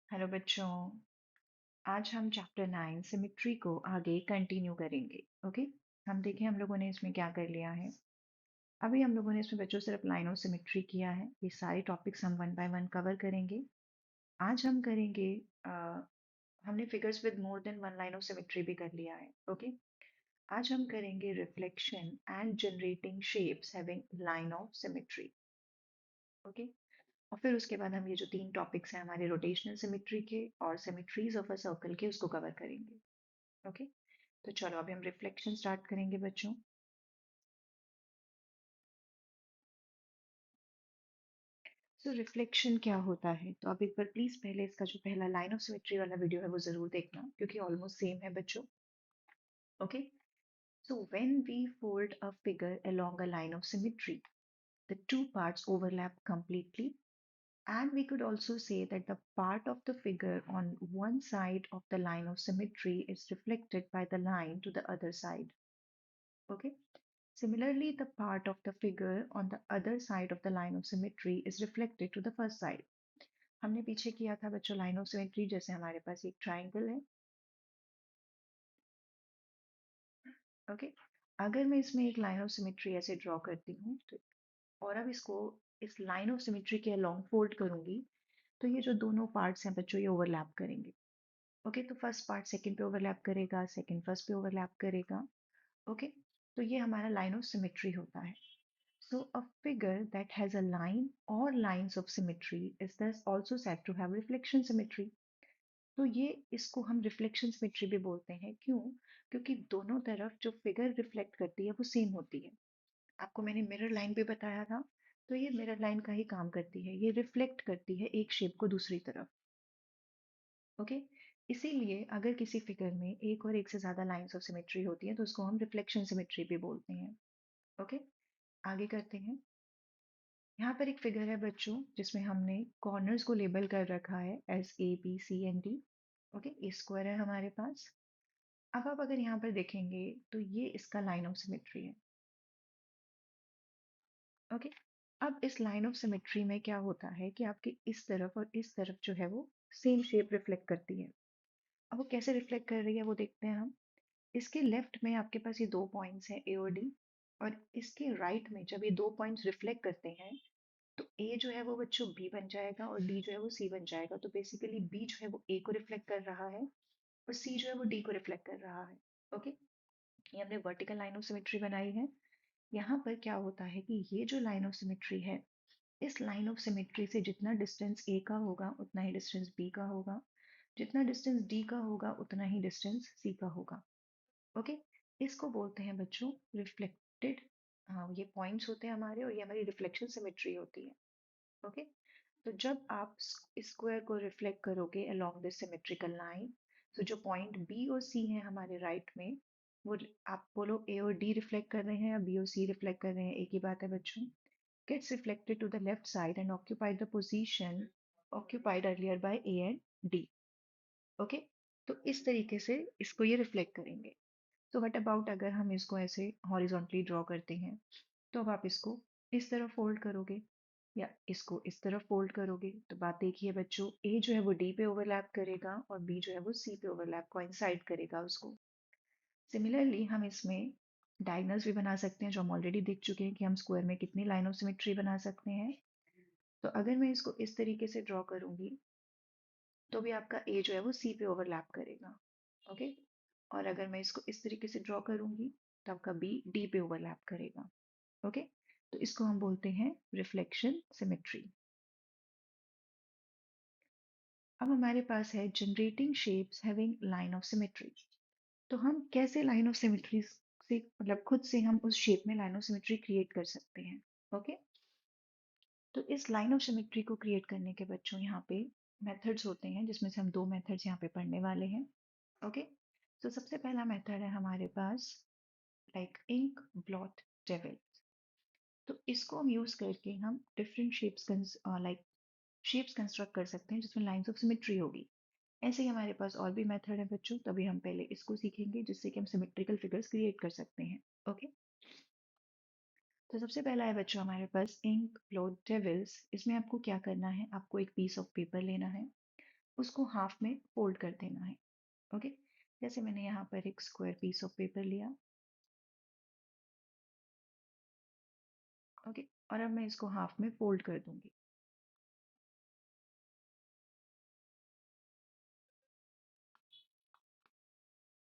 Hello बच्चों। आज हम चैप्टर 9 सिमेट्री को आगे कंटिन्यू करेंगे। ओके। हम देखें हम लोगों ने इसमें क्या कर लिया है। अभी हम लोगों ने इसमें बच्चों सिर्फ लाइन ऑफ सिमेट्री किया है। ये सारे टॉपिक्स हम वन बाय वन कवर करेंगे। आज हम करेंगे अ, हमने figures with more than one line of symmetry भी कर लिया है। ओके। आज हम करेंगे reflection and generating shapes having line of symmetry. Okay. और फिर उसके बाद हम ये जो तीन टॉपिक्स हैं हमारे रोटेशनल सिमेट्री के और सिमेट्रीज ऑफ अ सर्कल के उसको कवर करेंगे। ओके। तो चलो अभी हम रिफ्लेक्शन स्टार्ट करेंगे बच्चों। सो रिफ्लेक्शन क्या होता है, तो आप एक बार प्लीज पहले इसका जो पहला लाइन ऑफ सिमेट्री वाला वीडियो है वो जरूर देखना क्योंकि ऑलमोस्ट सेम है बच्चों। Okay. So when we fold a figure along a line of symmetry, the two parts overlap completely. And we could also say that the part of the figure on one side of the line of symmetry is reflected by the line to the other side. Okay. Similarly, the part of the figure on the other side of the line of symmetry is reflected to the first side. हमने पीछे किया था बच्चों line of symmetry, जैसे हमारे पास एक triangle है। Okay. अगर मैं इसमें एक लाइन ऑफ सिमेट्री ऐसे ड्रॉ करती हूँ तो और अब इसको इस लाइन ऑफ सिमेट्री के अलोंग फोल्ड करूंगी तो ये जो दोनों पार्ट्स हैं बच्चों ये ओवरलैप करेंगे। ओके। तो फर्स्ट पार्ट सेकंड पे ओवरलैप करेगा, सेकंड फर्स्ट पे ओवरलैप करेगा। ओके। तो ये हमारा लाइन ऑफ सिमेट्री होता है। So a figure that has a line or lines of symmetry is thus also said to have reflection symmetry. तो ये इसको हम रिफ्लेक्शन सिमेट्री भी बोलते हैं। क्यों? क्योंकि दोनों तरफ जो फिगर रिफ्लेक्ट करती है वो सेम होती है। आपको मैंने मिरर लाइन भी बताया था। तो ये मिरर लाइन का ही काम करती है, ये रिफ्लेक्ट करती है एक शेप को दूसरी तरफ। ओके। इसीलिए अगर किसी फिगर में एक और एक से ज्यादा लाइंस ऑफ सिमेट्री होती है तो उसको हम रिफ्लेक्शन सिमेट्री भी बोलते हैं। ओके। आगे करते हैं। यहाँ पर एक फिगर है बच्चों जिसमें हमने कॉर्नर्स को लेबल कर रखा है as A B C and D. Okay. ये स्क्वायर है हमारे पास। अब आप अगर यहाँ पर देखेंगे तो ये इसका लाइन ऑफ सिमेट्री है। ओके। अब इस लाइन ऑफ सिमेट्री में क्या होता है कि आपके इस तरफ और इस तरफ जो है वो सेम शेप रिफ्लेक्ट करती है। अब वो कैसे रिफ्लेक्ट कर रही है वो देखते हैं हम। इसके लेफ्ट में आपके पास ये दो पॉइंट्स हैं ए और डी। और इसके राइट में जब ये दो पॉइंट्स रिफ्लेक्ट करते हैं तो ए जो है वो बच्चों बी बन जाएगा और डी जो है वो सी बन जाएगा। तो बेसिकली बी जो है वो ए को रिफ्लेक्ट कर रहा है और सी जो है वो डी को रिफ्लेक्ट कर रहा है। ओके। ये हमने वर्टिकल लाइन ऑफ सिमेट्री बनाई है। यहाँ पर क्या होता है कि ये जो लाइन ऑफ सिमेट्री है, इस लाइन ऑफ सिमेट्री से जितना डिस्टेंस ए का होगा उतना ही डिस्टेंस बी का होगा, जितना डिस्टेंस डी का होगा उतना ही डिस्टेंस सी का होगा। ओके। इसको बोलते हैं बच्चों रिफ्लेक्टेड। हाँ, ये पॉइंट्स होते हैं हमारे और ये हमारी रिफ्लेक्शन सिमेट्री होती है। ओके। तो जब आप स्क्वायर को रिफ्लेक्ट करोगे अलोंग दिस सिमेट्रिकल लाइन, तो जो पॉइंट बी और सी है हमारे राइट में, वो आप बोलो ए और डी रिफ्लेक्ट कर रहे हैं या बी और सी रिफ्लेक्ट कर रहे हैं, एक ही बात है बच्चों। Gets reflected to the left side and occupied the position occupied earlier by A and D. Okay. तो इस तरीके से इसको ये रिफ्लेक्ट करेंगे। तो व्हाट अबाउट अगर हम इसको ऐसे हॉरिजॉन्टली ड्रॉ करते हैं, तो अब आप इसको इस तरफ फोल्ड करोगे या इसको इस तरफ फोल्ड करोगे तो बात देखिए बच्चों, ए जो है वो डी पे ओवरलैप करेगा और बी जो है वो सी पे ओवरलैप कोइंसाइड करेगा उसको। सिमिलरली हम इसमें डायगोनल्स भी बना सकते हैं, जो हम ऑलरेडी देख चुके हैं कि हम स्क्वायर में कितनी लाइन ऑफ सिमेट्री बना सकते हैं। तो अगर मैं इसको इस तरीके से ड्रॉ करूंगी तो भी आपका ए जो है वो सी पे ओवरलैप करेगा। ओके। और अगर मैं इसको इस तरीके से ड्रॉ करूंगी तो आपका बी डी पे ओवरलैप करेगा। ओके। तो इसको हम बोलते हैं रिफ्लेक्शन सिमेट्री। अब हमारे पास है generating shapes having line of symmetry. तो हम कैसे लाइन ऑफ सिमेट्री से मतलब खुद से हम उस शेप में लाइन ऑफ सिमेट्री क्रिएट कर सकते हैं। ओके। तो इस लाइन ऑफ सिमेट्री को क्रिएट करने के बच्चों यहाँ पे मेथड्स होते हैं जिसमें से हम दो मेथड्स यहाँ पे पढ़ने वाले हैं। ओके। तो सबसे पहला मेथड है हमारे पास लाइक इंक ब्लॉट डेविल। तो इसको हम यूज करके हम different shapes like shapes construct कर सकते हैं जिसमें लाइंस ऑफ सिमेट्री होगी। ऐसे ही हमारे पास और भी मेथड है बच्चों, तभी हम पहले इसको सीखेंगे जिससे कि हम सिमेट्रिकल फिगर्स क्रिएट कर सकते हैं। ओके। तो सबसे पहला है बच्चों हमारे पास इंक ब्लॉट डेविल्स। इसमें आपको क्या करना है, आपको एक पीस ऑफ पेपर लेना है उसको हाफ में फोल्ड कर देना है। ओके, जैसे मैंने यहाँ पर एक स्क्वायर पीस ऑफ पेपर लिया। ओके, और अब मैं इसको हाफ में फोल्ड कर दूंगी।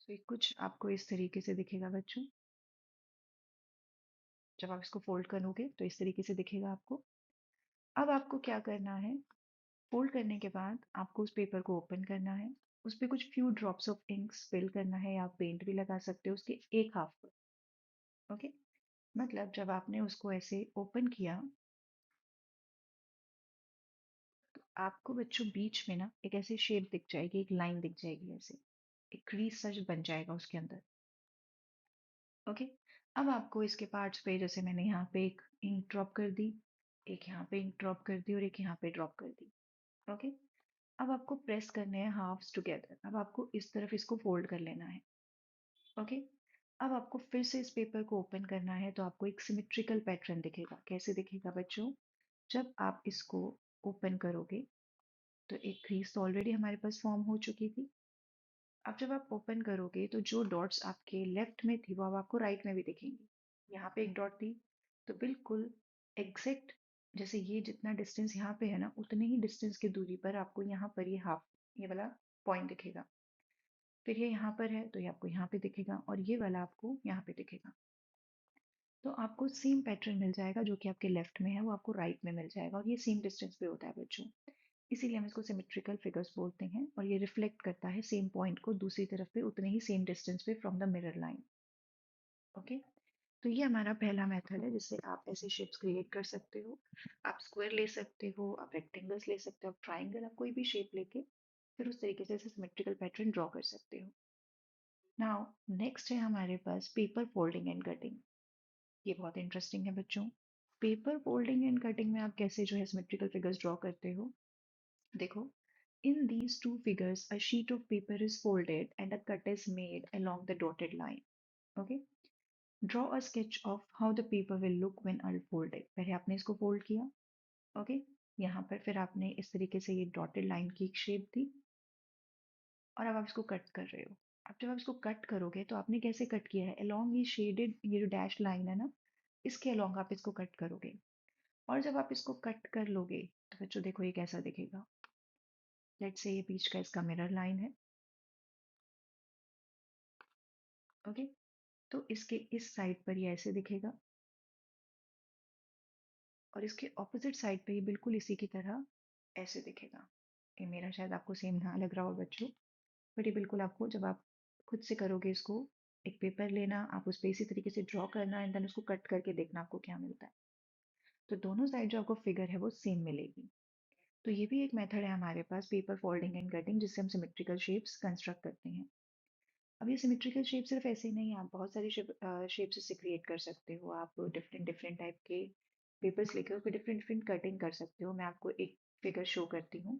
तो ये कुछ आपको इस तरीके से दिखेगा बच्चों। जब आप इसको फोल्ड करोगे तो इस तरीके से दिखेगा आपको। अब आपको क्या करना है, फोल्ड करने के बाद आपको उस पेपर को ओपन करना है। उस पे कुछ few drops of ink spill करना है, या आप पेंट भी लगा सकते हो उसके एक हाफ पर। ओके, मतलब जब आपने उसको ऐसे ओपन किया, आपको बच्चों बीच में ना एक ऐसी शेप दिख जाएगी, एक लाइन दिख जाएगी, ऐसे एक क्रीज सा जो बन जाएगा उसके अंदर। ओके, अब आपको इसके पार्ट्स पे, जैसे मैंने यहाँ पे एक इंक ड्रॉप कर दी, एक यहाँ पे इंक ड्रॉप कर दी और एक यहाँ पे ड्रॉप कर दी। ओके, अब आपको प्रेस करने हैं हाफ्स टुगेदर। अब आपको इस तरफ इसको फोल्ड कर लेना है। ओके, अब आपको फिर से इस पेपर को ओपन करना है, तो आपको एक सिमेट्रिकल पैटर्न दिखेगा। कैसे दिखेगा बच्चों, जब आप इसको ओपन करोगे तो एक क्रीज तो ऑलरेडी हमारे पास फॉर्म हो चुकी थी। अब जब आप ओपन करोगे तो जो डॉट्स आपके लेफ्ट में थी वो अब आपको राइट में भी दिखेंगी। यहाँ पे एक डॉट थी, तो बिल्कुल एग्जैक्ट जैसे ये जितना डिस्टेंस यहाँ पे है ना, उतने ही डिस्टेंस की दूरी पर आपको यहाँ पर ये हाफ, ये वाला पॉइंट दिखेगा। फिर ये यहाँ पर है तो ये आपको यहाँ पे दिखेगा, और ये वाला आपको यहाँ पे दिखेगा। तो आपको सेम पैटर्न मिल जाएगा, जो कि आपके लेफ्ट में है वो आपको राइट में मिल जाएगा, और ये सेम डिस्टेंस पे होता है बच्चों। इसीलिए हम इसको सिमेट्रिकल फिगर्स बोलते हैं, और ये रिफ्लेक्ट करता है सेम पॉइंट को दूसरी तरफ पे उतने ही सेम डिस्टेंस पे from the mirror line. Okay, तो ये हमारा पहला मेथड है जिससे आप ऐसे शेप्स क्रिएट कर सकते हो। आप स्क्वायर ले सकते हो, आप रेक्टेंगल्स ले सकते हो, आप ट्राइंगल, आप कोई भी शेप लेके फिर उस तरीके से सिमेट्रिकल पैटर्न ड्रॉ कर सकते हो। नाउ नेक्स्ट है हमारे पास पेपर फोल्डिंग एंड कटिंग। ये बहुत इंटरेस्टिंग है बच्चों। पेपर फोल्डिंग एंड कटिंग में आप कैसे जो है सिमेट्रिकल फिगर्स ड्रॉ करते हो, देखो, in these two figures, a sheet of paper is folded and a cut is made along the dotted line. Okay? Draw a sketch of how the paper will look when unfolded. पहले आपने इसको fold किया, okay, यहाँ पर फिर आपने इस तरीके से ये डॉटेड लाइन की एक शेप दी, और अब आप इसको कट कर रहे हो। अब जब आप इसको कट करोगे तो आपने कैसे कट किया है, अलोंग ये शेडेड, ये जो डैश लाइन है ना, इसके अलोंग आप इसको कट करोगे। और जब आप इसको कट कर लोगे तो बच्चों देखो ये कैसा दिखेगा। लेट्स से ये बीच का इसका मिरर लाइन है। ओके, तो इसके इस साइड पर ये ऐसे दिखेगा, और इसके ऑपोजिट साइड पे ये बिल्कुल इसी की तरह ऐसे दिखेगा। ये मेरा शायद आपको सेम ना लग रहा हो बच्चों, बट ये बिल्कुल आपको, जब आप खुद से करोगे इसको, एक पेपर लेना, आप उस पे इसी तरीके से ड्रॉ करना, एंड देन उसको कट करके देखना आपको क्या मिलता है। तो दोनों साइड जो आपको फिगर है वो सेम मिलेगी। तो ये भी एक मेथड है हमारे पास, पेपर फोल्डिंग एंड कटिंग, जिससे हम सिमेट्रिकल शेप्स कंस्ट्रक्ट करते हैं। अब ये सिमेट्रिकल शेप सिर्फ ऐसे ही नहीं, आप बहुत सारी शेप्स इससे क्रिएट कर सकते हो। आप डिफरेंट डिफरेंट टाइप के पेपर्स लेके उस पर डिफरेंट डिफरेंट कटिंग कर सकते हो। मैं आपको एक फिगर शो करती हूँ।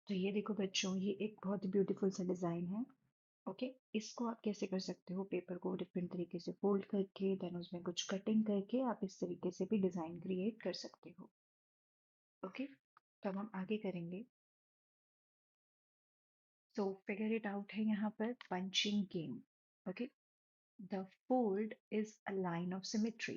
तो ये देखो बच्चों, ये एक बहुत ही ब्यूटीफुल सा डिज़ाइन है। ओके, इसको आप कैसे कर सकते हो, पेपर को डिफरेंट तरीके से फोल्ड करके, देन उसमें कुछ कटिंग करके आप इस तरीके से भी डिज़ाइन क्रिएट कर सकते हो। ओके, तो अब हम आगे करेंगे। सो फिगर इट आउट है यहाँ पर, punching game. Okay, the fold is a line of symmetry.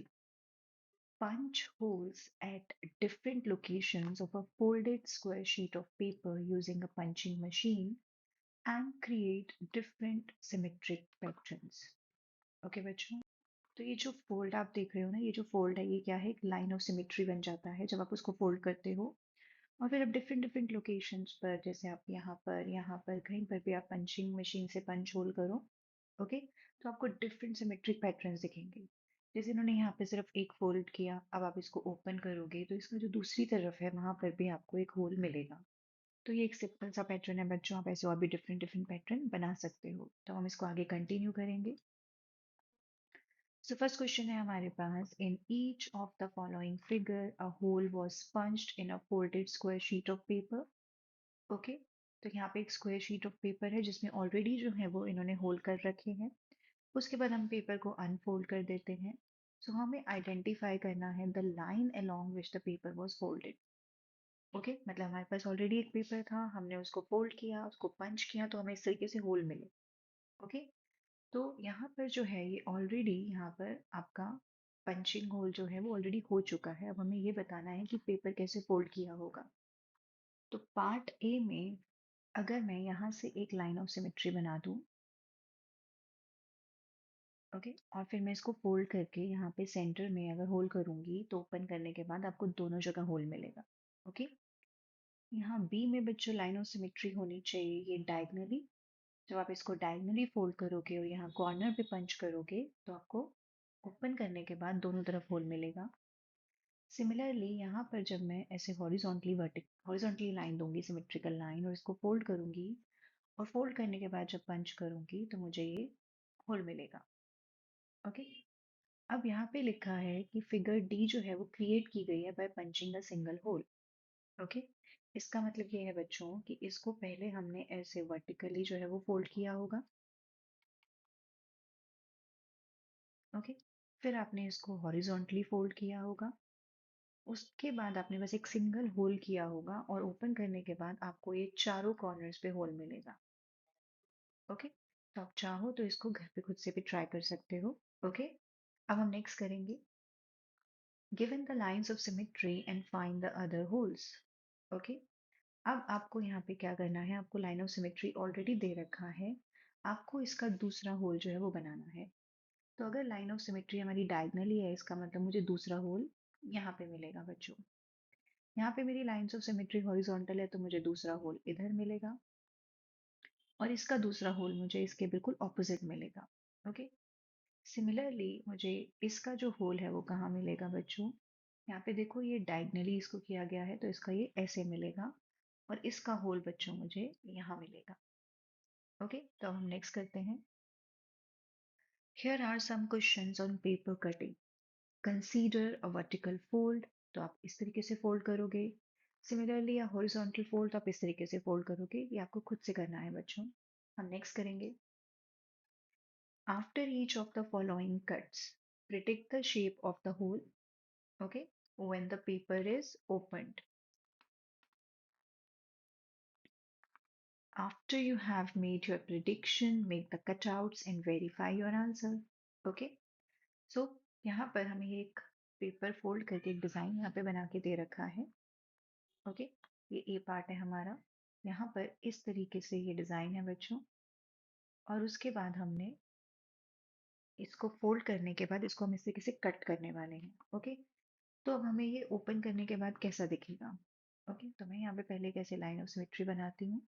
Punch holes at different locations of a folded square sheet of paper using a punching machine and create different symmetric patterns. Okay बच्चों, तो ये जो fold आप देख रहे हो ना, ये जो फोल्ड है ये क्या है, एक लाइन ऑफ सिमेट्री बन जाता है जब आप उसको फोल्ड करते हो। और फिर आप डिफरेंट डिफरेंट लोकेशंस पर, जैसे आप यहाँ पर कहीं पर भी आप पंचिंग मशीन से पंच होल करो, ओके, तो आपको डिफरेंट सिमेट्रिक पैटर्न्स दिखेंगे। जैसे इन्होंने यहाँ पे सिर्फ एक फोल्ड किया, अब आप इसको ओपन करोगे तो इसका जो दूसरी तरफ है वहां पर भी आपको एक होल मिलेगा। तो ये एक सिंपल सा पैटर्न है बच्चों, आप ऐसे और भी डिफरेंट डिफरेंट पैटर्न बना सकते हो। तो हम इसको आगे कंटिन्यू करेंगे। सो फर्स्ट क्वेश्चन है हमारे पास, in each of the following figure a hole was punched in a folded square sheet of paper. Okay, तो यहाँ पे एक स्क्वायर शीट ऑफ पेपर है जिसमें ऑलरेडी जो है वो इन्होंने होल कर रखे हैं। उसके बाद हम पेपर को अनफोल्ड कर देते हैं। सो हमें आइडेंटिफाई करना है the line along which the paper was folded. Okay, मतलब हमारे पास ऑलरेडी एक पेपर था, हमने उसको फोल्ड किया, उसको पंच किया, तो हमें इस तरीके से होल मिले। ओके, तो यहाँ पर जो है ये ऑलरेडी यहाँ पर आपका पंचिंग होल जो है वो ऑलरेडी हो चुका है। अब हमें ये बताना है कि पेपर कैसे फोल्ड किया होगा। तो पार्ट ए में अगर मैं यहाँ से एक लाइन ऑफ सिमेट्री बना दूँ, ओके, और फिर मैं इसको फोल्ड करके यहाँ पे सेंटर में अगर होल करूँगी तो ओपन करने के बाद आपको दोनों जगह होल मिलेगा। ओके, यहाँ बी में बच्चों लाइन ऑफ सिमेट्री होनी चाहिए ये डायगनली। जब आप इसको डायगनली फोल्ड करोगे और यहाँ कॉर्नर पे पंच करोगे तो आपको ओपन करने के बाद दोनों तरफ होल मिलेगा। सिमिलरली यहाँ पर जब मैं ऐसे हॉरिजॉन्टली लाइन दूंगी, सिमेट्रिकल लाइन, और इसको फोल्ड करूंगी, और फोल्ड करने के बाद जब पंच करूंगी तो मुझे ये होल मिलेगा। ओके, अब यहाँ पे लिखा है कि फिगर डी जो है वो क्रिएट की गई है by punching a single hole. Okay, इसका मतलब ये है बच्चों कि इसको पहले हमने ऐसे वर्टिकली जो है वो फोल्ड किया होगा। ओके, फिर आपने इसको हॉरिजॉन्टली फोल्ड किया होगा, उसके बाद आपने बस एक सिंगल होल किया होगा, और ओपन करने के बाद आपको ये चारों कॉर्नर्स पे होल मिलेगा। ओके, तो आप चाहो तो इसको घर पे खुद से भी ट्राई कर सकते हो। ओके, अब हम नेक्स्ट करेंगे given the lines of symmetry and find the other holes. Okay, अब आपको यहाँ पे क्या करना है, आपको लाइन ऑफ सिमेट्री ऑलरेडी दे रखा है, आपको इसका दूसरा होल जो है वो बनाना है। तो अगर लाइन ऑफ सिमेट्री हमारी डायगनली है, इसका मतलब मुझे दूसरा होल यहाँ पे मिलेगा बच्चों। यहाँ पे मेरी लाइंस ऑफ सिमेट्री हॉरिजॉन्टल है तो मुझे दूसरा होल इधर मिलेगा, और इसका दूसरा होल मुझे इसके बिल्कुल ऑपोजिट मिलेगा। ओके, सिमिलरली मुझे इसका जो होल है वो कहाँ मिलेगा बच्चों, यहाँ पे देखो ये डायगनली इसको किया गया है तो इसका ये ऐसे मिलेगा, और इसका होल बच्चों मुझे यहाँ मिलेगा। ओके, तो हम नेक्स्ट करते हैं। Here are some questions on paper cutting. Consider a vertical fold, तो आप इस तरीके से फोल्ड करोगे। सिमिलरली या हॉरिजॉन्टल फोल्ड तो आप इस तरीके से फोल्ड करोगे। ये आपको खुद से करना है बच्चों। हम नेक्स्ट करेंगे। After each of the following cuts, predict the shape of the hole, okay, when the paper is opened. After you have made your prediction, make the cutouts and verify your answer. Okay, so यहाँ पर हमें एक paper fold करके एक design यहाँ पे बना के दे रखा है। ओके, ये ए पार्ट है हमारा, यहाँ पर इस तरीके से ये डिज़ाइन है बच्चों, और उसके बाद हमने इसको फोल्ड करने के बाद इसको हम इस तरीके से कट करने वाले हैं। ओके, तो अब हमें ये ओपन करने के बाद कैसा दिखेगा। ओके, तो मैं यहाँ पे पहले कैसे लाइन ऑफ सिमेट्री बनाती हूँ।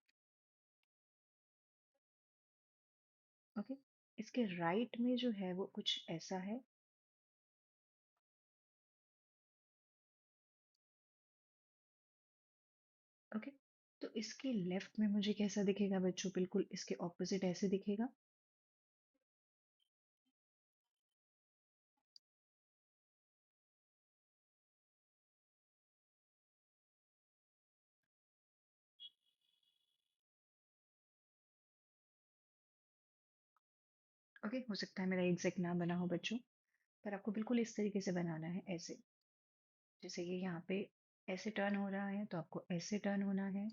ओके, इसके राइट में जो है वो कुछ ऐसा है। ओके, तो इसके लेफ्ट में मुझे कैसा दिखेगा बच्चों, बिल्कुल इसके ऑपोजिट ऐसे दिखेगा। ओके, हो सकता है मेरा एग्जैक्ट ना बना हो बच्चों, पर आपको बिल्कुल इस तरीके से बनाना है, ऐसे। जैसे ये यहाँ पे ऐसे टर्न हो रहा है तो आपको ऐसे टर्न होना है,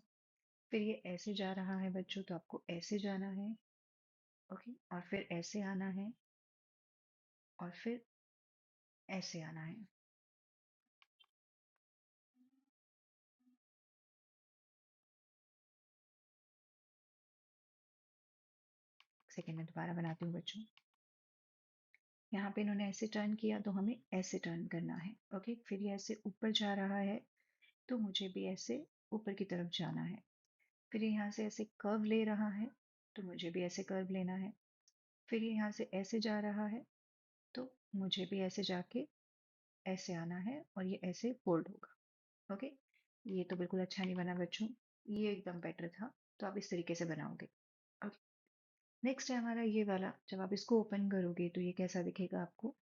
फिर ये ऐसे जा रहा है बच्चों तो आपको ऐसे जाना है। ओके, और फिर ऐसे आना है, और फिर ऐसे आना है। सेकेंड में दोबारा बनाती हूँ बच्चों। यहाँ पे इन्होंने ऐसे टर्न किया तो हमें ऐसे टर्न करना है। ओके, फिर ये ऐसे ऊपर जा रहा है तो मुझे भी ऐसे ऊपर की तरफ जाना है। फिर ये यहाँ से ऐसे कर्व ले रहा है तो मुझे भी ऐसे कर्व लेना है। फिर ये यहाँ से ऐसे जा रहा है तो मुझे भी ऐसे जाके ऐसे आना है, और ये ऐसे फोल्ड होगा। ओके, ये तो बिल्कुल अच्छा नहीं बना बच्चों, ये एकदम बेटर था। तो आप इस तरीके से बनाओगे। ओके, नेक्स्ट है हमारा ये वाला, जब आप इसको ओपन करोगे तो ये कैसा दिखेगा आपको।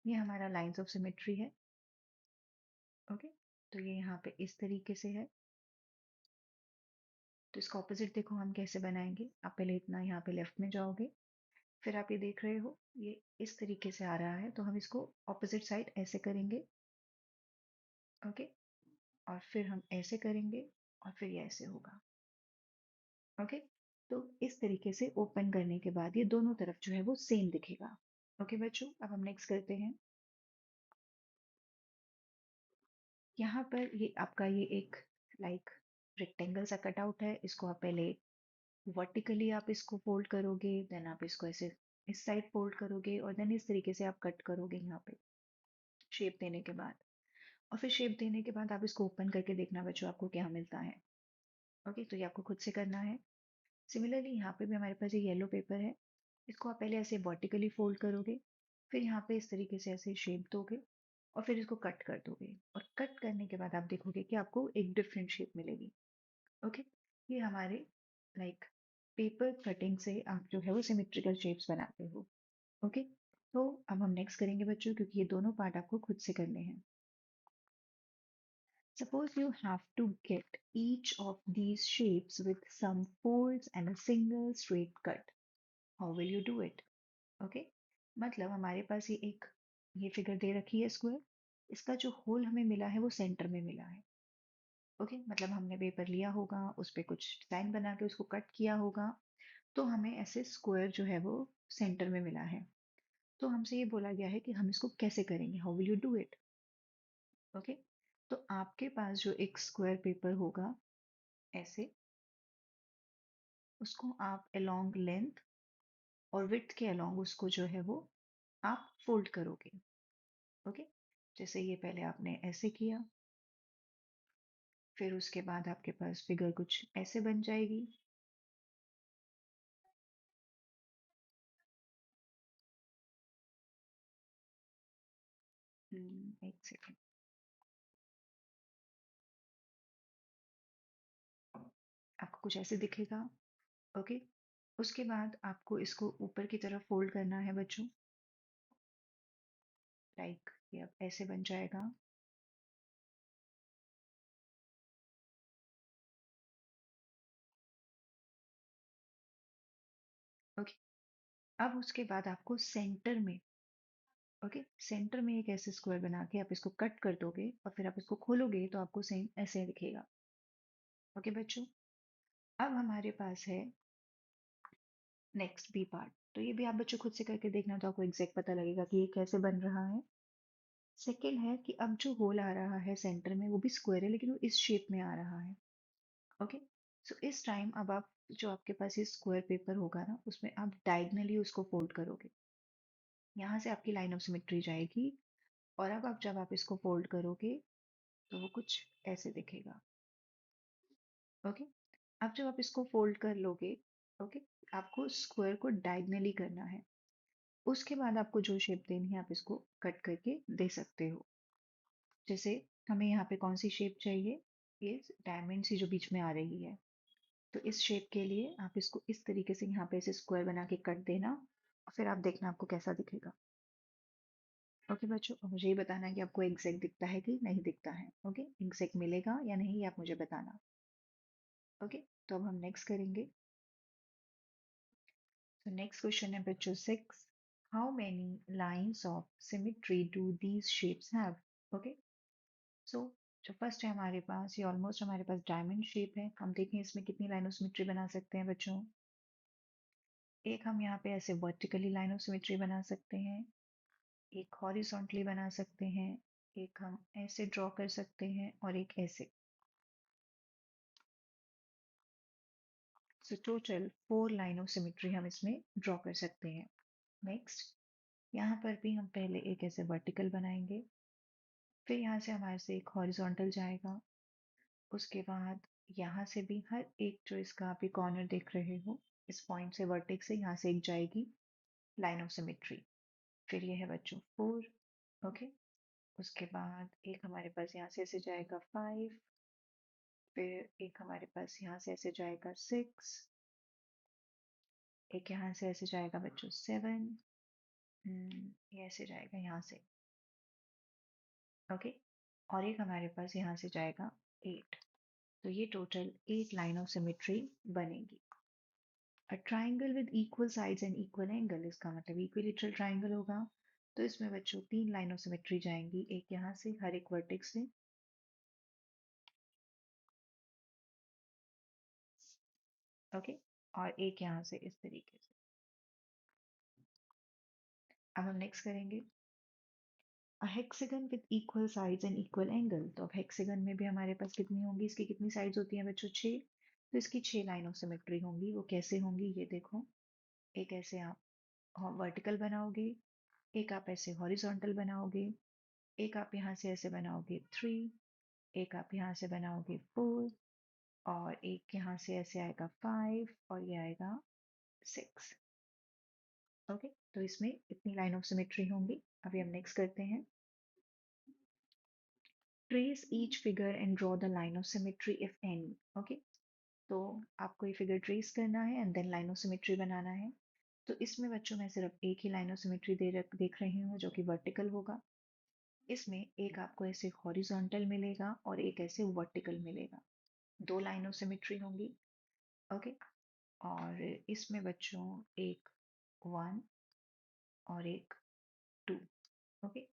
ये हमारा लाइंस ऑफ सिमेट्री है। ओके, तो ये यहाँ पे इस तरीके से है। तो इसका ऑपोजिट देखो हम कैसे बनाएंगे। आप पहले इतना यहाँ पे लेफ्ट में जाओगे, फिर आप ये देख रहे हो ये इस तरीके से आ रहा है तो हम इसको ऑपोजिट साइड ऐसे करेंगे। ओके, और फिर हम ऐसे करेंगे और फिर ये ऐसे होगा। ओके, तो इस तरीके से ओपन करने के बाद ये दोनों तरफ जो है वो सेम दिखेगा। ओके बच्चों, अब हम नेक्स्ट करते हैं। यहाँ पर ये आपका ये एक लाइक रेक्टेंगल सा कटआउट है, इसको आप पहले वर्टिकली आप इसको फोल्ड करोगे, देन आप इसको ऐसे इस साइड फोल्ड करोगे और देन इस तरीके से आप कट करोगे यहाँ पे शेप देने के बाद। और फिर शेप देने के बाद आप इसको ओपन करके देखना बच्चों आपको क्या मिलता है। ओके, तो ये आपको खुद से करना है। सिमिलरली यहाँ पे भी हमारे पास ये येलो पेपर है, इसको आप पहले ऐसे वर्टिकली फोल्ड करोगे, फिर यहाँ पे इस तरीके से ऐसे शेप दोगे और फिर इसको कट कर दोगे और कट करने के बाद आप देखोगे कि आपको एक डिफरेंट शेप मिलेगी। ओके, ये हमारे लाइक पेपर कटिंग से आप जो है वो सिमेट्रिकल शेप्स बनाते हो। ओके, तो अब हम नेक्स्ट करेंगे बच्चों, क्योंकि ये दोनों पार्ट आपको खुद से करने हैं। Suppose you have to get each of these shapes with some folds and a single straight cut. How will you do it? Okay? मतलब हमारे पास ये फिगर दे रखी है स्क्वायर, इसका जो होल हमें मिला है वो सेंटर में मिला है। ओके, मतलब हमने पेपर लिया होगा, उस पे कुछ डिजाइन बना के उसको कट किया होगा, तो हमें ऐसे स्क्वायर जो है वो सेंटर में मिला है। तो हमसे ये बोला गया है कि हम इसको कैसे करेंगे, how will you do it. Okay, तो आपके पास जो एक स्क्वायर पेपर होगा ऐसे, उसको आप अलोंग लेंथ और विड्थ के अलोंग उसको जो है वो आप फोल्ड करोगे। ओके, जैसे ये पहले आपने ऐसे किया, फिर उसके बाद आपके पास फिगर कुछ ऐसे बन जाएगी। एक सेकेंड, आपको कुछ ऐसे दिखेगा। ओके, उसके बाद आपको इसको ऊपर की तरफ फोल्ड करना है बच्चों, लाइक ये अब ऐसे बन जाएगा। ओके, अब उसके बाद आपको सेंटर में, ओके, सेंटर में एक ऐसे स्क्वायर बना के आप इसको कट कर दोगे और फिर आप इसको खोलोगे तो आपको सेम ऐसे दिखेगा। ओके बच्चों, अब हमारे पास है नेक्स्ट बी पार्ट, तो ये भी आप बच्चों खुद से करके देखना तो आपको एग्जैक्ट पता लगेगा कि ये कैसे बन रहा है। सेकंड है कि अब जो होल आ रहा है सेंटर में वो भी स्क्वायर है लेकिन वो इस शेप में आ रहा है। ओके, सो इस टाइम अब आप जो आपके पास ये स्क्वायर पेपर होगा ना उसमें आप डायगनली उसको फोल्ड करोगे, यहाँ से आपकी लाइन ऑफ सिमेट्री जाएगी और अब आप जब आप इसको फोल्ड करोगे तो वो कुछ ऐसे दिखेगा। ओके, अब जब आप इसको फोल्ड कर लोगे, ओके, आपको स्क्वायर को डायगनली करना है। उसके बाद आपको जो शेप देनी है आप इसको कट करके दे सकते हो। जैसे हमें यहाँ पे कौन सी शेप चाहिए, ये डायमंड सी जो बीच में आ रही है, तो इस शेप के लिए आप इसको इस तरीके से यहाँ पे ऐसे स्क्वायर बना के कट देना और फिर आप देखना आपको कैसा दिखेगा। ओके बच्चों, अब मुझे ये बताना है कि आपको एग्जैक्ट दिखता है कि नहीं दिखता है। ओके, एग्जैक्ट मिलेगा या नहीं ये आप मुझे बताना। ओके, तो अब हम नेक्स्ट करेंगे। तो नेक्स्ट क्वेश्चन है बच्चों 6, how many lines of symmetry do these shapes have. Okay, so जो फर्स्ट है हमारे पास, ये ऑलमोस्ट हमारे पास डायमंड शेप है। हम देखें इसमें कितनी लाइन ऑफ सिमेट्री बना सकते हैं बच्चों। एक हम यहाँ पे ऐसे वर्टिकली लाइन ऑफ सिमेट्री बना सकते हैं, एक हॉरिजॉन्टली बना सकते हैं, एक हम ऐसे ड्रॉ कर सकते हैं और एक ऐसे। So total 4 line of symmetry हम इसमें ड्रॉ कर सकते हैं। नेक्स्ट, यहाँ पर भी हम पहले एक ऐसे वर्टिकल बनाएंगे, फिर यहाँ से हमारे से एक हॉरिजॉन्टल जाएगा, उसके बाद यहाँ से भी हर एक जो इसका आप कॉर्नर देख रहे हो, इस पॉइंट से वर्टेक्स से यहाँ से एक जाएगी लाइन ऑफ सिमेट्री। फिर ये है बच्चों 4। ओके, उसके बाद एक हमारे पास यहाँ से ऐसे जाएगा 5, फिर एक हमारे पास यहाँ से ऐसे जाएगा 6, एक यहाँ से ऐसे जाएगा बच्चों 7, ये ऐसे जाएगा यहाँ से। ओके, और एक हमारे पास यहाँ से जाएगा 8। तो ये टोटल 8 लाइन ऑफ सिमेट्री बनेगी। अ triangle with equal sides and equal angle, इसका मतलब इक्विलेटरल ट्राइंगल होगा। तो इसमें बच्चों 3 लाइन ऑफ सिमेट्री जाएंगी, एक यहाँ से हर एक वर्टेक्स से, ओके, और एक यहाँ से इस तरीके से। अब हम नेक्स्ट करेंगे a hexagon with equal sides and equal angle. तो अब हेक्सागन में भी हमारे पास कितनी होंगी, इसकी कितनी साइड्स होती हैं बच्चों, 6। तो इसकी 6 लाइन ऑफ सिमेट्री होंगी। वो कैसे होंगी ये देखो, एक ऐसे आप वर्टिकल बनाओगे, एक आप ऐसे हॉरिजॉन्टल बनाओगे, एक आप यहाँ से ऐसे बनाओगे 3, एक आप यहाँ से बनाओगे 4, और एक यहाँ से ऐसे आएगा 5, और ये आएगा 6। ओके, तो इसमें इतनी लाइन ऑफ सिमेट्री होंगी। अभी हम नेक्स्ट करते हैं trace each figure and draw the line of symmetry if any. Okay, तो आपको ये फिगर ट्रेस करना है and then line of symmetry बनाना है। तो इसमें बच्चों मैं सिर्फ एक ही लाइन ऑफ सिमेट्री देख रही हूँ जो कि वर्टिकल होगा। इसमें एक आपको ऐसे हॉरिजॉन्टल मिलेगा और एक ऐसे वर्टिकल मिलेगा, दो लाइन ऑफ सिमेट्री होंगी। ओके, और इसमें बच्चों एक 1 और एक 2। ओके,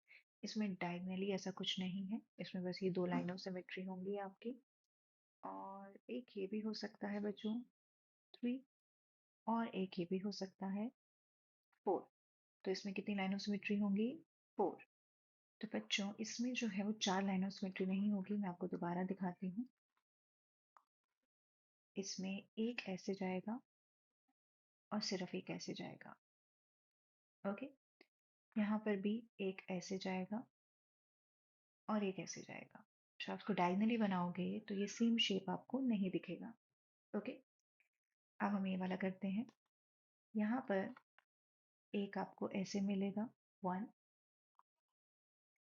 इसमें डायगनली ऐसा कुछ नहीं है, इसमें बस ये दो लाइन ऑफ सिमेट्री होंगी आपकी। और एक ये भी हो सकता है बच्चों 3, और एक ये भी हो सकता है 4। तो इसमें कितनी लाइन ऑफ सिमेट्री होंगी, 4। तो बच्चों इसमें जो है वो 4 लाइन ऑफ सिमेट्री नहीं होगी, मैं आपको दोबारा दिखाती हूँ। इसमें एक ऐसे जाएगा और सिर्फ एक ऐसे जाएगा। ओके, यहाँ पर भी एक ऐसे जाएगा और एक ऐसे जाएगा। जब आप इसको डायगनली बनाओगे तो ये सेम शेप आपको नहीं दिखेगा। ओके, अब हम ये वाला करते हैं। यहाँ पर एक आपको ऐसे मिलेगा 1,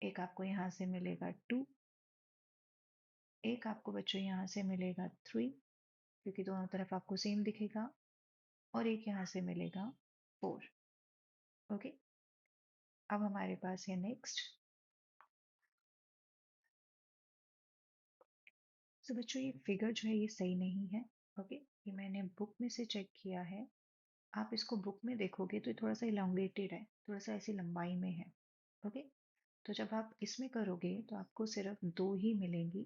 एक आपको यहाँ से मिलेगा 2, एक आपको बच्चों यहाँ से मिलेगा 3, क्योंकि दोनों तरफ आपको सेम दिखेगा, और एक यहाँ से मिलेगा 4। ओके, अब हमारे पास है नेक्स्ट। तो बच्चों ये फिगर जो है ये सही नहीं है। ओके, ये मैंने बुक में से चेक किया है। आप इसको बुक में देखोगे तो ये थोड़ा सा इलांगेटेड है, थोड़ा सा ऐसी लंबाई में है। ओके, तो जब आप इसमें करोगे तो आपको सिर्फ दो ही मिलेंगी,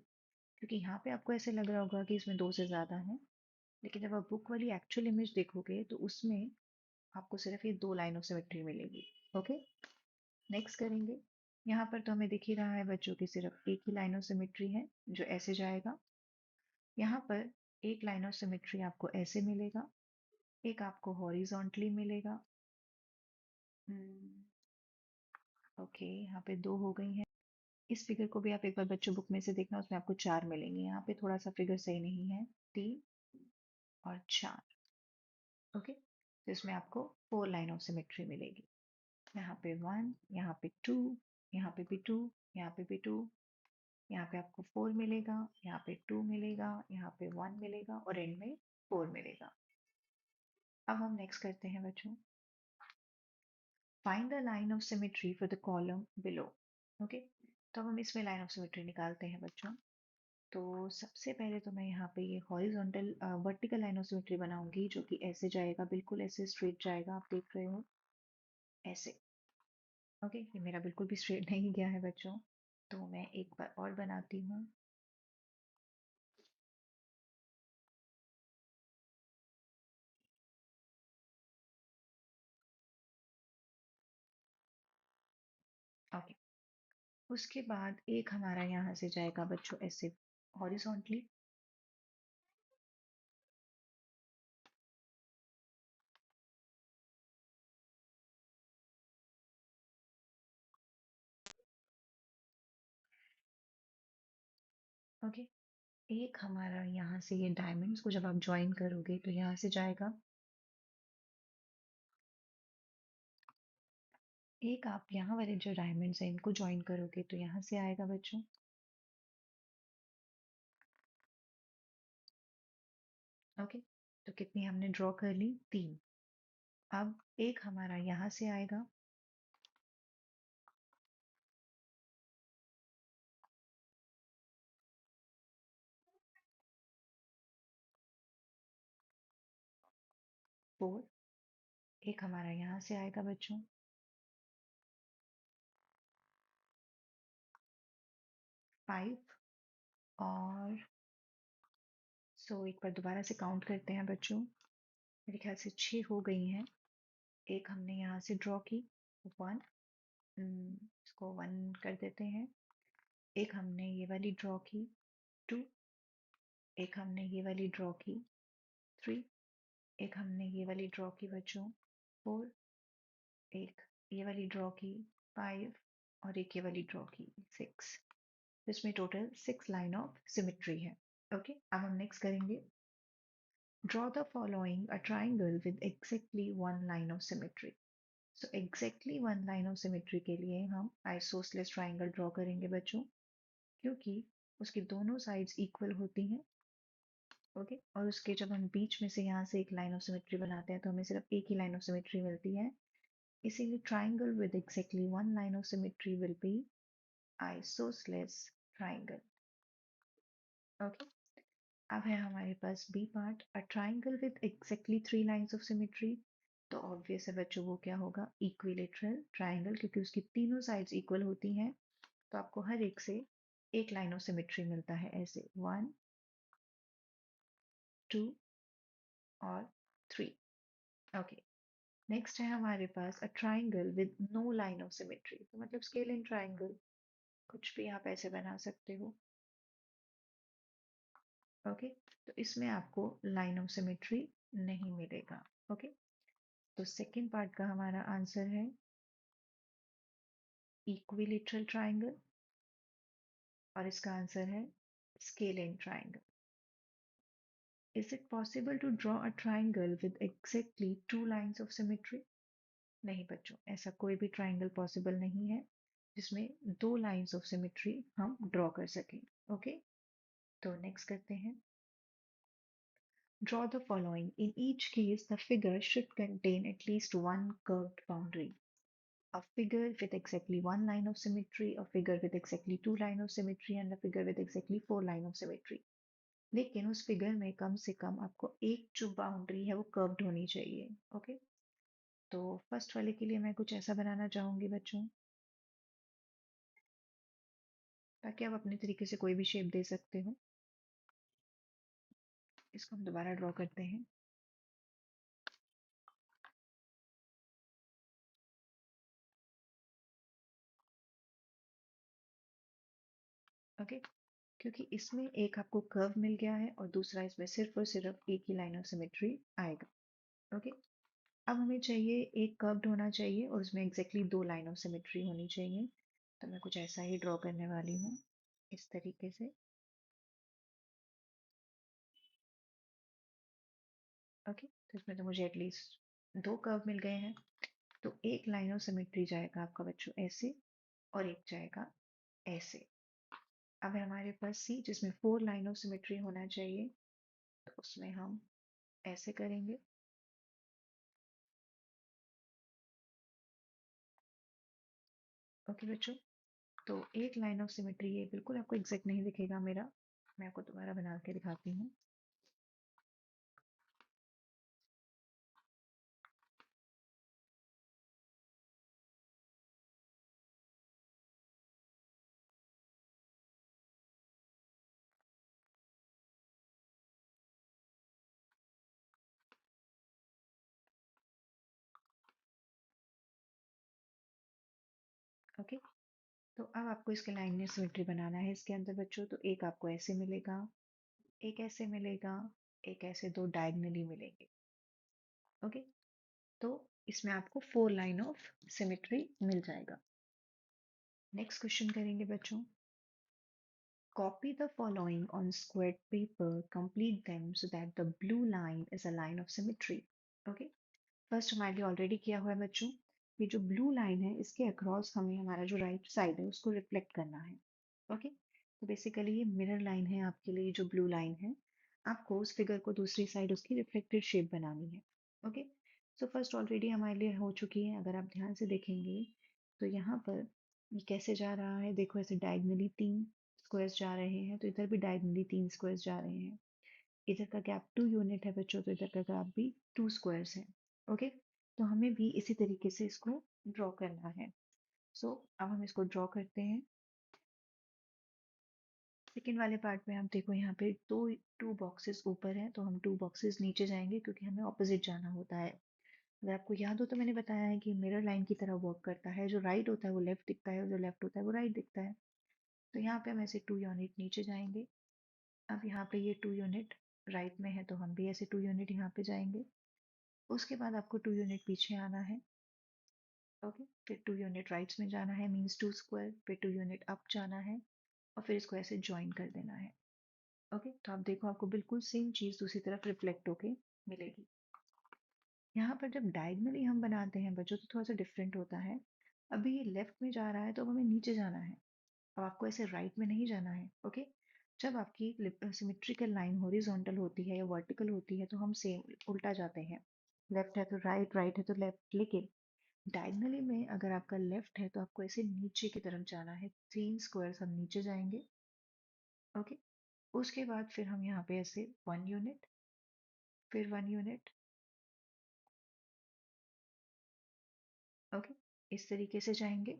क्योंकि यहाँ पे आपको ऐसे लग रहा होगा कि इसमें दो से ज़्यादा है, लेकिन जब आप बुक वाली एक्चुअल इमेज देखोगे तो उसमें आपको सिर्फ ये दो लाइन ऑफ सिमेट्री मिलेगी। ओके, नेक्स्ट करेंगे। यहाँ पर तो हमें दिख ही रहा है बच्चों की सिर्फ एक ही लाइन ऑफ सिमेट्री है जो ऐसे जाएगा। यहाँ पर एक लाइन ऑफ सिमेट्री आपको ऐसे मिलेगा, एक आपको हॉरिजॉन्टली मिलेगा। ओके, यहाँ पे दो हो गई हैं। इस फिगर को भी आप एक बार बच्चों बुक में से देखना, उसमें आपको चार मिलेंगे। यहाँ पे थोड़ा सा फिगर सही नहीं है, 3 और 4। ओके, तो इसमें आपको 4 लाइन ऑफ सिमेट्री मिलेगी। यहाँ पे 1, यहाँ पे 2, यहाँ पे भी 2, यहाँ पे भी 2, यहाँ पे आपको 4 मिलेगा, यहाँ पे 2 मिलेगा, यहाँ पे 1 मिलेगा, और एंड में 4 मिलेगा। अब हम नेक्स्ट करते हैं बच्चों, find the line of symmetry for the column below. Okay, तो अब हम इसमें लाइन ऑफ सिमेट्री निकालते हैं बच्चों। तो सबसे पहले तो मैं यहाँ पे ये horizontal vertical line of symmetry बनाऊंगी, जो कि ऐसे जाएगा, बिल्कुल ऐसे स्ट्रेट जाएगा, आप देख रहे हो ऐसे। ओके, ये मेरा बिल्कुल भी स्ट्रेट नहीं गया है बच्चों, तो मैं एक बार और बनाती हूँ। ओके, उसके बाद एक हमारा यहाँ से जाएगा बच्चों ऐसे हॉरिजॉन्टली। ओके, एक हमारा यहाँ से ये डायमंड्स को जब आप ज्वाइन करोगे तो यहाँ से जाएगा। एक आप यहाँ वाले जो डायमंड्स हैं इनको ज्वाइन करोगे तो यहाँ से आएगा बच्चों। ओके, तो कितनी हमने ड्रॉ कर ली, 3। अब एक हमारा यहाँ से आएगा, फोर। एक हमारा यहाँ से आएगा बच्चों, 5 और सो एक बार दोबारा से काउंट करते हैं बच्चों। मेरे ख्याल से 6 हो गई हैं। एक हमने यहाँ से ड्रॉ की, 1, इसको 1 कर देते हैं। एक हमने ये वाली ड्रॉ की, 2। एक हमने ये वाली ड्रॉ की, 3। एक हमने ये वाली ड्रॉ की बच्चों, 4। एक ये वाली ड्रॉ की, 5। और एक ये वाली ड्रॉ की, 6। इसमें टोटल 6 लाइन ऑफ सिमेट्री है। ओके, अब हम नेक्स्ट करेंगे। Draw the following a triangle with exactly 1 line of symmetry. So exactly 1 line of symmetry के लिए हम आइसोसेलेस ट्राइंगल ड्रॉ करेंगे बच्चों, क्योंकि उसकी दोनों साइड्स इक्वल होती हैं। ओके, और उसके जब हम बीच में से यहाँ से एक लाइन ऑफ सिमेट्री बनाते हैं तो हमें सिर्फ एक ही लाइन ऑफ सिमेट्री मिलती है। इसीलिए triangle with exactly 1 line of symmetry will be isosceles triangle. Okay, अब है हमारे पास B part, a triangle with exactly 3 lines of symmetry. तो ऑब्वियस है बच्चों वो क्या होगा, इक्विलेटरल ट्राइंगल, क्योंकि उसकी तीनों साइड्स इक्वल होती हैं। तो आपको हर एक से एक लाइन ऑफ सिमेट्री मिलता है, ऐसे 1, 2 और 3। ओके, नेक्स्ट है हमारे पास a triangle with no line of symmetry. तो मतलब स्केल इन ट्राइंगल, कुछ भी आप ऐसे बना सकते हो। ओके, तो इसमें आपको लाइन ऑफ सिमेट्री नहीं मिलेगा। ओके, तो सेकंड पार्ट का हमारा आंसर है इक्विलेटरल ट्राइंगल, और इसका आंसर है scalene triangle. Is it possible to draw a triangle with exactly 2 lines of symmetry? नहीं बच्चों, ऐसा कोई भी ट्राइंगल पॉसिबल नहीं है जिसमें 2 लाइंस ऑफ सिमेट्री हम ड्रॉ कर सकें। ओके, तो नेक्स्ट करते हैं। Draw the following. In each case, the figure should contain at least one curved boundary. A figure with exactly 1 line of symmetry, a figure with exactly 2 line of symmetry, and a figure with exactly 4 line of symmetry. लेकिन उस figure में कम से कम आपको एक जो boundary है वो curved होनी चाहिए। ओके, तो फर्स्ट वाले के लिए मैं कुछ ऐसा बनाना चाहूंगी बच्चों, ताकि आप अपने तरीके से कोई भी शेप दे सकते हो। इसको हम दोबारा ड्रॉ करते हैं। ओके, क्योंकि इसमें एक आपको कर्व मिल गया है और दूसरा इसमें सिर्फ और सिर्फ एक ही लाइन ऑफ सिमेट्री आएगा। ओके, अब हमें चाहिए एक कर्व्ड होना चाहिए और उसमें एग्जैक्टली 2 लाइन ऑफ सिमेट्री होनी चाहिए। तो मैं कुछ ऐसा ही ड्रॉ करने वाली हूँ, इस तरीके से। ओके, तो इसमें तो मुझे एटलीस्ट 2 कर्व मिल गए हैं। तो एक लाइन ऑफ सिमेट्री जाएगा आपका बच्चों ऐसे, और एक जाएगा ऐसे। अब है हमारे पास सी, जिसमें 4 लाइन ऑफ सिमेट्री होना चाहिए। तो उसमें हम ऐसे करेंगे। ओके बच्चों, तो एक लाइन ऑफ सिमेट्री ये बिल्कुल आपको एग्जैक्ट नहीं दिखेगा मेरा। मैं आपको दोबारा बना के दिखाती हूँ। ओके, तो अब आपको इसके लाइन में सिमेट्री बनाना है इसके अंदर बच्चों। तो एक आपको ऐसे मिलेगा, एक ऐसे मिलेगा, एक ऐसे, दो डायगनली मिलेंगे। ओके, तो इसमें आपको 4 लाइन ऑफ सिमेट्री मिल जाएगा। नेक्स्ट क्वेश्चन करेंगे बच्चों। Copy the following on square paper, complete them so that the blue line is a line of symmetry. Okay, first हमारे लिए ऑलरेडी किया हुआ है बच्चों। ये जो ब्लू लाइन है इसके अक्रॉस हमें हमारा जो राइट साइड है उसको रिफ्लेक्ट करना है। ओके, तो बेसिकली ये मिरर लाइन है आपके लिए, जो ब्लू लाइन है। आपको उस फिगर को दूसरी साइड उसकी रिफ्लेक्टेड शेप बनानी है। ओके, सो फर्स्ट ऑलरेडी हमारे लिए हो चुकी है। अगर आप ध्यान से देखेंगे तो यहाँ पर ये कैसे जा रहा है, देखो ऐसे डायगनली 3 स्क्वायर्स जा रहे हैं, तो इधर भी डायगनली 3 स्क्वायर्स जा रहे हैं। इधर का गैप 2 यूनिट है बच्चों, तो इधर का गैप भी 2 स्क्वायर्स है। ओके, तो हमें भी इसी तरीके से इसको ड्रॉ करना है। सो अब हम इसको ड्रॉ करते हैं। सेकंड वाले पार्ट में आप देखो यहाँ पे दो टू बॉक्सेस ऊपर हैं, तो हम टू बॉक्सेस नीचे जाएंगे क्योंकि हमें ऑपोजिट जाना होता है। अगर आपको याद हो तो मैंने बताया है कि मिरर लाइन की तरह वर्क करता है, जो राइट होता है वो लेफ्ट दिखता है और जो लेफ्ट होता है वो राइट दिखता है। तो यहाँ पे हम ऐसे 2 यूनिट नीचे जाएंगे। अब यहाँ पे ये 2 यूनिट राइट में है तो हम भी ऐसे 2 यूनिट यहाँ पे जाएंगे। उसके बाद आपको 2 यूनिट पीछे आना है। ओके, फिर 2 यूनिट राइट्स में जाना है, मीन्स 2 स्क्वायर, फिर 2 यूनिट अप जाना है और फिर इसको ऐसे ज्वाइन कर देना है। ओके, तो आप देखो आपको बिल्कुल सेम चीज़ दूसरी तरफ रिफ्लेक्ट होके मिलेगी। यहाँ पर जब डायगनली हम बनाते हैं बच्चों तो थोड़ा सा डिफरेंट होता है। अभी ये लेफ्ट में जा रहा है तो अब हमें नीचे जाना है। अब आपको ऐसे राइट में नहीं जाना है। ओके, जब आपकी सिमेट्रिकल लाइन हॉरिजॉन्टल होती है या वर्टिकल होती है तो हम सेम उल्टा जाते हैं। लेफ्ट है तो राइट, राइट है तो लेफ्ट। लेकिन डायगनली में अगर आपका लेफ्ट है तो आपको ऐसे नीचे की तरफ जाना है। 3 स्क्वायर्स हम नीचे जाएंगे। ओके, उसके बाद फिर हम यहाँ पे ऐसे 1 यूनिट, फिर 1 यूनिट। ओके, इस तरीके से जाएंगे।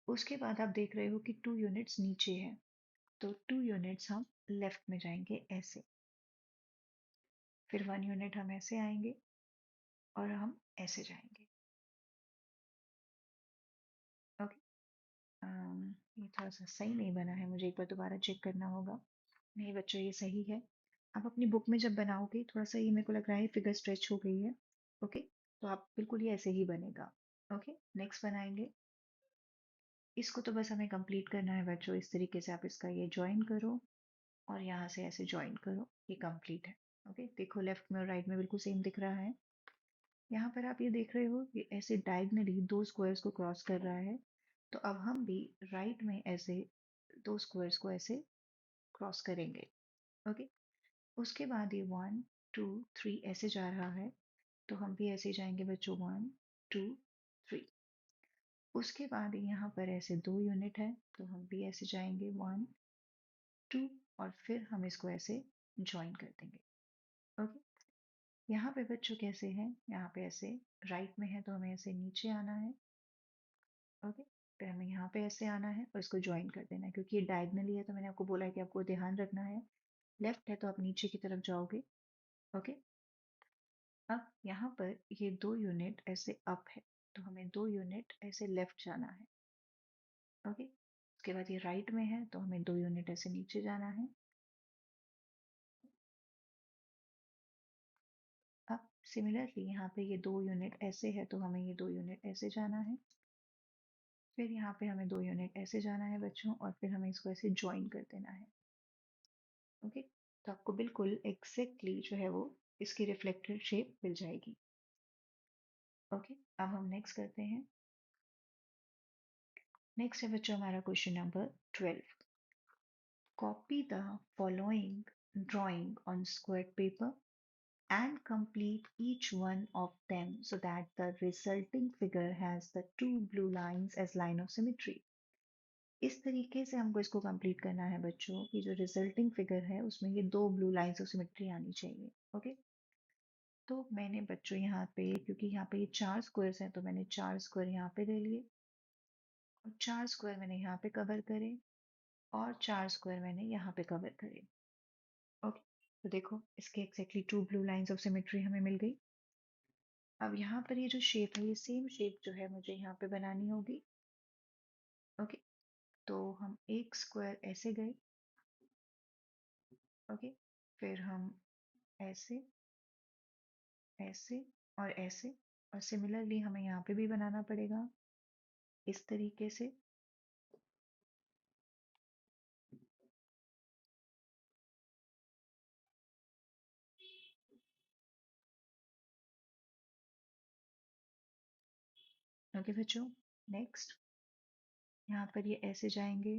उसके बाद आप देख रहे हो कि 2 यूनिट्स नीचे है, तो 2 यूनिट्स हम लेफ्ट में जाएंगे ऐसे। फिर 1 यूनिट हम ऐसे आएंगे और हम ऐसे जाएंगे। ओके, ये थोड़ा सा सही नहीं बना है, मुझे एक बार दोबारा चेक करना होगा। नहीं बच्चों, ये सही है। आप अपनी बुक में जब बनाओगे थोड़ा सा ये मेरे को लग रहा है फिगर स्ट्रेच हो गई है। ओके, तो आप बिल्कुल ये ऐसे ही बनेगा। ओके, नेक्स्ट बनाएंगे। इसको तो बस हमें कंप्लीट करना है बच्चों। इस तरीके से आप इसका ये ज्वाइन करो और यहाँ से ऐसे ज्वाइन करो, ये कंप्लीट है। ओके, देखो लेफ्ट में और राइट में बिल्कुल सेम दिख रहा है। यहाँ पर आप ये देख रहे हो कि ऐसे डायगनली दो स्क्वायर्स को क्रॉस कर रहा है, तो अब हम भी राइट में ऐसे दो स्क्वायर्स को ऐसे क्रॉस करेंगे। ओके, उसके बाद ये 1 2 3 ऐसे जा रहा है, तो हम भी ऐसे जाएंगे बच्चों, 1 2 3। उसके बाद यहाँ पर ऐसे 2 यूनिट है, तो हम भी ऐसे जाएंगे, 1 2, और फिर हम इसको ऐसे ज्वाइन कर देंगे। ओके, यहाँ पे बच्चों कैसे हैं, यहाँ पे ऐसे राइट में है तो हमें ऐसे नीचे आना है। ओके, फिर हमें यहाँ पे ऐसे आना है और इसको ज्वाइन कर देना है, क्योंकि ये डायगनली है तो मैंने आपको बोला है कि आपको ध्यान रखना है। लेफ्ट है तो आप नीचे की तरफ जाओगे। ओके, अब यहाँ पर ये 2 यूनिट ऐसे अप है, तो हमें 2 यूनिट ऐसे लेफ्ट जाना है। ओके, उसके बाद ये राइट में है तो हमें 2 यूनिट ऐसे नीचे जाना है। अब सिमिलरली यहाँ पे ये 2 यूनिट ऐसे है तो हमें ये 2 यूनिट ऐसे जाना है। फिर यहाँ पे हमें 2 यूनिट ऐसे जाना है बच्चों, और फिर हमें इसको ऐसे ज्वाइन कर देना है। ओके, तो आपको बिल्कुल एग्जैक्टली जो है वो इसकी रिफ्लेक्टेड शेप मिल जाएगी। ओके, अब हम नेक्स्ट करते हैं। नेक्स्ट है बच्चों हमारा question number 12। Copy the following drawing on square paper and complete each one of them so that the resulting figure has the two blue lines as line of symmetry. इस तरीके से हमको इसको कंप्लीट करना है बच्चों कि जो रिजल्टिंग फिगर है उसमें ये दो ब्लू लाइंस ऑफ सिमेट्री आनी चाहिए। ओके, तो मैंने बच्चों यहाँ पे, क्योंकि यहाँ पे ये 4 स्क्वायर्स हैं, तो मैंने 4 स्क्वायर यहाँ पे ले लिए और 4 स्क्वायर मैंने यहाँ पे कवर करे और 4 स्क्वायर मैंने यहाँ पे कवर करे। ओके, तो देखो इसके exactly two blue lines of symmetry हमें मिल गई। अब यहाँ पर ये जो शेप है, ये सेम शेप जो है मुझे यहाँ पे बनानी होगी। ओके, तो हम एक स्क्वायर ऐसे गए। ओके, फिर हम ऐसे, ऐसे और ऐसे, और सिमिलरली हमें यहाँ पे भी बनाना पड़ेगा इस तरीके से। ओके बच्चों, नेक्स्ट यहाँ पर ये ऐसे जाएंगे,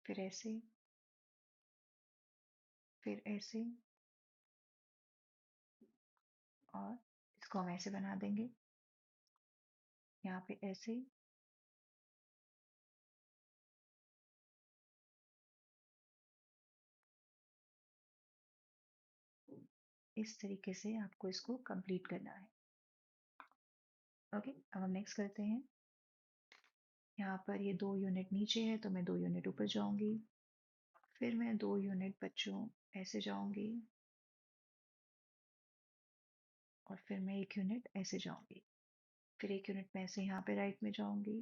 फिर ऐसे, फिर ऐसे, और इसको हम ऐसे बना देंगे, यहाँ पे ऐसे। इस तरीके से आपको इसको कंप्लीट करना है। ओके, अब हम नेक्स्ट करते हैं। यहाँ पर ये 2 यूनिट नीचे है तो मैं 2 यूनिट ऊपर जाऊंगी, फिर मैं 2 यूनिट बच्चों ऐसे जाऊंगी, और फिर मैं 1 यूनिट ऐसे जाऊंगी, फिर 1 यूनिट मैं ऐसे यहाँ पे राइट में जाऊंगी,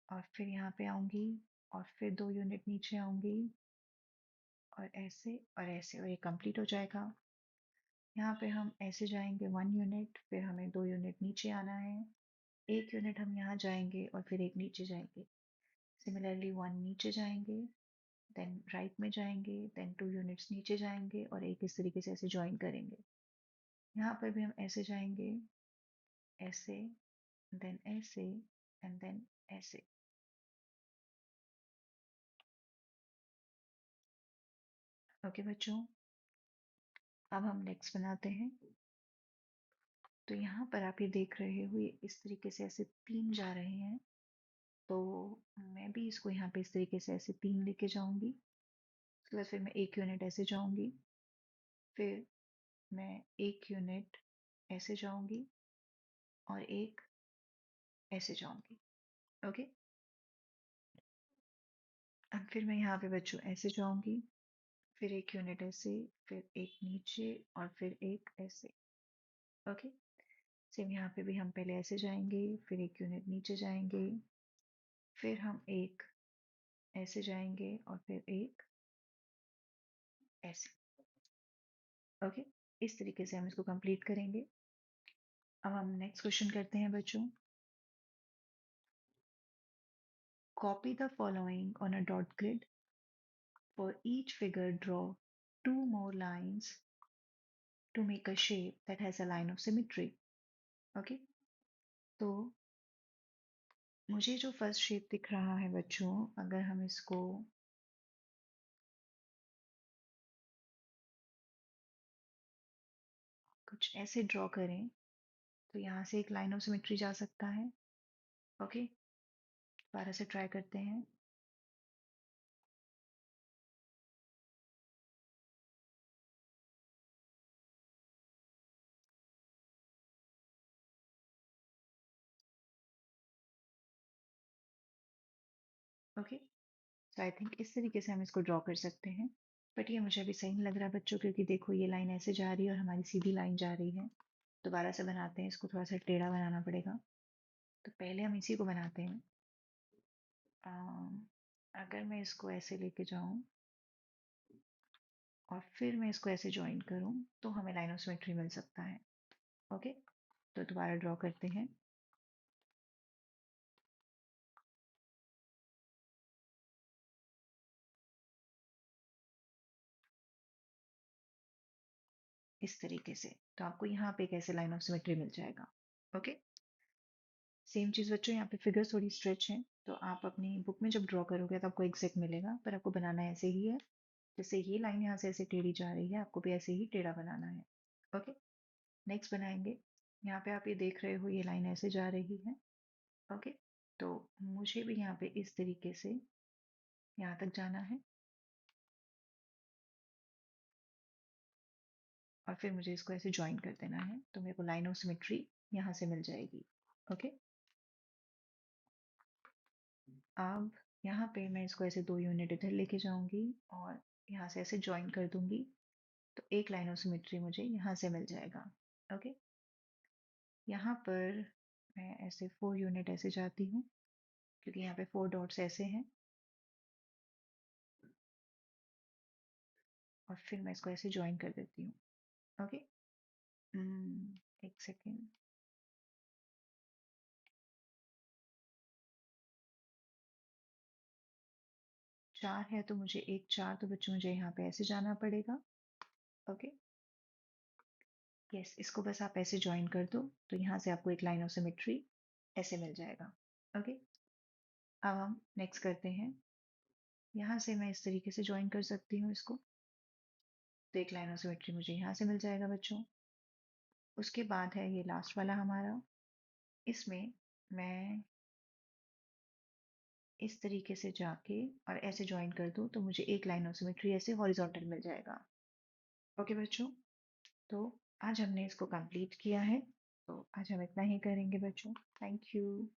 और फिर यहाँ पे आऊंगी, और फिर 2 यूनिट नीचे आऊंगी, और ऐसे, और ये कंप्लीट हो जाएगा। यहाँ पे हम ऐसे जाएंगे 1 यूनिट, फिर हमें 2 यूनिट नीचे आना है, 1 यूनिट हम यहाँ जाएंगे और फिर एक नीचे जाएंगे, सिमिलरली 1 नीचे जाएंगे, देन राइट में जाएंगे, देन 2 यूनिट्स नीचे जाएंगे और एक इस तरीके से ऐसे ज्वाइन करेंगे। यहाँ पर भी हम ऐसे जाएंगे, ऐसे, देन ऐसे, एंड देन ऐसे। ओके बच्चों, अब हम नेक्स्ट बनाते हैं। तो यहाँ पर आप ये देख रहे हो, ये इस तरीके से ऐसे 3 जा रहे हैं, तो मैं भी इसको यहाँ पे इस तरीके से ऐसे 3 लेके जाऊंगी। उसके बाद फिर मैं 1 यूनिट ऐसे जाऊंगी, फिर मैं 1 यूनिट ऐसे जाऊंगी, और एक ऐसे जाऊंगी। ओके, अब फिर मैं यहाँ पे बच्चों ऐसे जाऊंगी, फिर 1 यूनिट ऐसे, फिर एक नीचे, और फिर एक ऐसे। ओके, सेम यहाँ पे भी हम पहले ऐसे जाएंगे, फिर 1 यूनिट नीचे जाएंगे, फिर हम एक ऐसे जाएंगे, और फिर एक ऐसे। ओके, इस तरीके से हम इसको कंप्लीट करेंगे। अब हम नेक्स्ट क्वेश्चन करते हैं बच्चों। Copy the following on a dot grid, for each figure draw 2 more lines to make a shape that has a line of symmetry. Okay, तो मुझे जो फर्स्ट शेप दिख रहा है बच्चों, अगर हम इसको कुछ ऐसे ड्रॉ करें, तो यहाँ से एक लाइन ऑफ सिमेट्री जा सकता है। ओके, दोबारा से ट्राई करते हैं। ओके, तो आई थिंक इस तरीके से हम इसको ड्रॉ कर सकते हैं, बट ये मुझे अभी सही नहीं लग रहा बच्चों, क्योंकि देखो ये लाइन ऐसे जा रही है और हमारी सीधी लाइन जा रही है। दोबारा से बनाते हैं इसको, थोड़ा सा टेढ़ा बनाना पड़ेगा। तो पहले हम इसी को बनाते हैं। अगर मैं इसको ऐसे लेके जाऊं और फिर मैं इसको ऐसे ज्वाइन करूं, तो हमें लाइन ऑफ सिमेट्री मिल सकता है। ओके, तो दोबारा ड्रॉ करते हैं। इस तरीके से, तो आपको यहाँ पे कैसे लाइन ऑफ सिमेट्री मिल जाएगा। ओके, सेम चीज़ बच्चों, यहाँ पे फिगर्स थोड़ी स्ट्रेच हैं, तो आप अपनी बुक में जब ड्रॉ करोगे तो आपको एग्जैक्ट मिलेगा, पर आपको बनाना ऐसे ही है। जैसे ये लाइन यहाँ से ऐसे टेढ़ी जा रही है, आपको भी ऐसे ही टेढ़ा बनाना है। ओके, नेक्स्ट बनाएंगे। यहाँ पे आप ये देख रहे हो, ये लाइन ऐसे जा रही है। ओके, तो मुझे भी यहाँ पे इस तरीके से यहाँ तक जाना है, और फिर मुझे इसको ऐसे ज्वाइन कर देना है, तो मेरे को लाइन ऑफ सिमेट्री यहाँ से मिल जाएगी। ओके, अब यहाँ पे मैं इसको ऐसे 2 यूनिट इधर लेके जाऊंगी, और यहाँ से ऐसे ज्वाइन कर दूंगी, तो एक लाइन ऑफ सिमेट्री मुझे यहाँ से मिल जाएगा। ओके, यहाँ पर मैं ऐसे 4 यूनिट ऐसे जाती हूँ, क्योंकि यहाँ पे 4 डॉट्स ऐसे हैं, और फिर मैं इसको ऐसे ज्वाइन कर देती हूँ। ओके, एक सेकेंड। 4 है तो मुझे एक 4, तो बच्चों मुझे यहाँ पे ऐसे जाना पड़ेगा। ओके, यस, इसको बस आप ऐसे ज्वाइन कर दो, तो यहाँ से आपको एक लाइन ऑफ सिमेट्री ऐसे मिल जाएगा। ओके, अब हम नेक्स्ट करते हैं। यहाँ से मैं इस तरीके से ज्वाइन कर सकती हूँ इसको, तो एक लाइन ऑफ सिमेट्री मुझे यहाँ से मिल जाएगा बच्चों। उसके बाद है ये लास्ट वाला हमारा, इसमें मैं इस तरीके से जाके और ऐसे ज्वाइन कर दूँ तो मुझे एक लाइन ऑफ सिमेट्री ऐसे हॉरिजॉन्टल मिल जाएगा। ओके बच्चों, तो आज हमने इसको कंप्लीट किया है। तो आज हम इतना ही करेंगे बच्चों। Thank you.